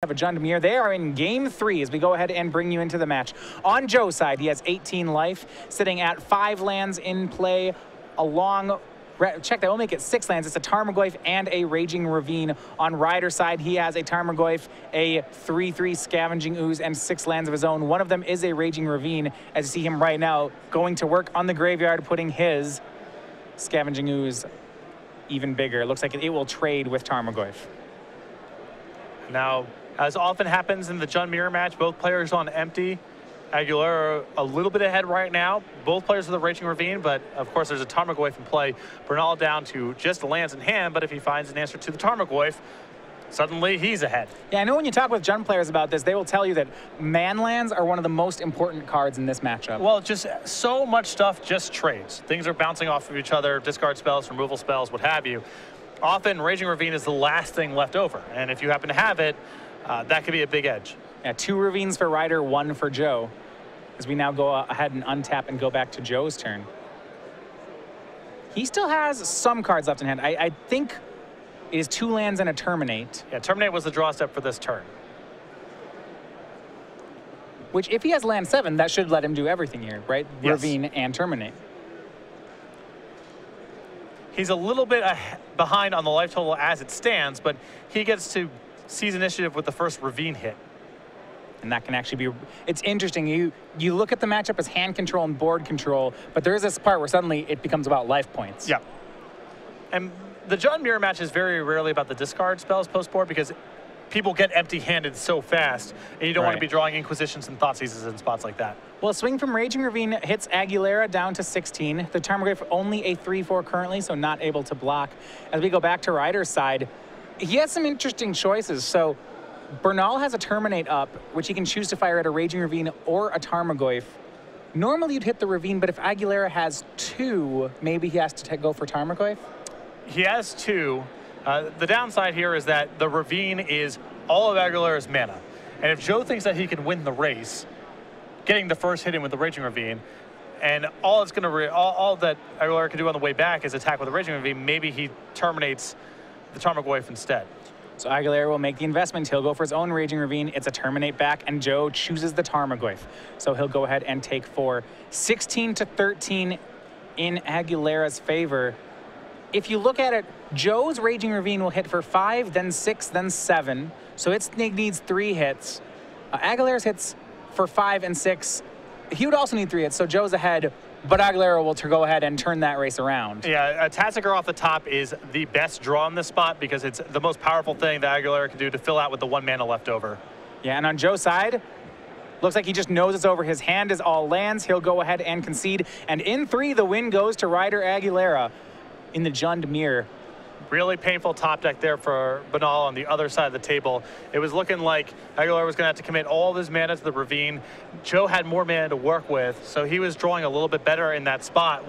Of Aguilera. They are in game 3 as we go ahead and bring you into the match. On Joe's side, he has 18 life, sitting at 5 lands in play along. Check, that will make it 6 lands. It's a Tarmogoyf and a Raging Ravine. On Ryder's side, he has a Tarmogoyf, a 3/3 Scavenging Ooze, and 6 lands of his own. One of them is a Raging Ravine, as you see him right now going to work on the graveyard, putting his Scavenging Ooze even bigger. It looks like it will trade with Tarmogoyf. Now, as often happens in the Jund mirror match, both players on empty. Aguilera a little bit ahead right now. Both players with a Raging Ravine, but of course there's a Tarmogoyf in play. Bernal down to just lands in hand, but if he finds an answer to the Tarmogoyf, suddenly he's ahead. Yeah, I know when you talk with Jund players about this, they will tell you that man lands are one of the most important cards in this matchup. Well, just so much stuff just trades. Things are bouncing off of each other, discard spells, removal spells, what have you. Often, Raging Ravine is the last thing left over, and if you happen to have it, that could be a big edge. Yeah, 2 Ravines for Ryder, 1 for Joe. As we now go ahead and untap and go back to Joe's turn. He still has some cards left in hand. I think it is 2 lands and a Terminate. Yeah, Terminate was the draw step for this turn. Which, if he has land 7, that should let him do everything here, right? Yes. Ravine and Terminate. He's a little bit behind on the life total as it stands, but he gets to seize initiative with the first Ravine hit. And that can actually be, it's interesting. You look at the matchup as hand control and board control, but there is this part where suddenly it becomes about life points. Yeah. And the Jund mirror match is very rarely about the discard spells post-board because people get empty-handed so fast, and you don't want to be drawing Inquisitions and Thoughtseizes in spots like that. Well, swing from Raging Ravine hits Aguilera down to 16. The Tarmogoyf only a 3/4 currently, so not able to block. As we go back to Ryder's side, he has some interesting choices. So Bernal has a Terminate up, which he can choose to fire at a Raging Ravine or a Tarmogoyf. Normally you'd hit the Ravine, but if Aguilera has 2, maybe he has to go for Tarmogoyf? He has 2. The downside here is that the Ravine is all of Aguilera's mana. And if Joe thinks that he can win the race, getting the first hit in with the Raging Ravine, and all that Aguilera can do on the way back is attack with the Raging Ravine, maybe he terminates the Tarmogoyf instead. So Aguilera will make the investment. He'll go for his own Raging Ravine. It's a Terminate back, and Joe chooses the Tarmogoyf. So he'll go ahead and take 4. 16-13 in Aguilera's favor. If you look at it, Joe's Raging Ravine will hit for 5, then 6, then 7. So it needs 3 hits. Aguilera's hits for 5 and 6. He would also need 3 hits, so Joe's ahead, but Aguilera will go ahead and turn that race around. Yeah, a Tasigur off the top is the best draw in this spot because it's the most powerful thing that Aguilera can do to fill out with the 1 mana left over. Yeah, and on Joe's side, looks like he just knows it's over. His hand is all lands. He'll go ahead and concede. And in 3, the win goes to Ryder Aguilera in the Jund mirror. Really painful top deck there for Bernal on the other side of the table. It was looking like Aguilera was going to have to commit all of his mana to the Ravine. Joe had more mana to work with, so he was drawing a little bit better in that spot.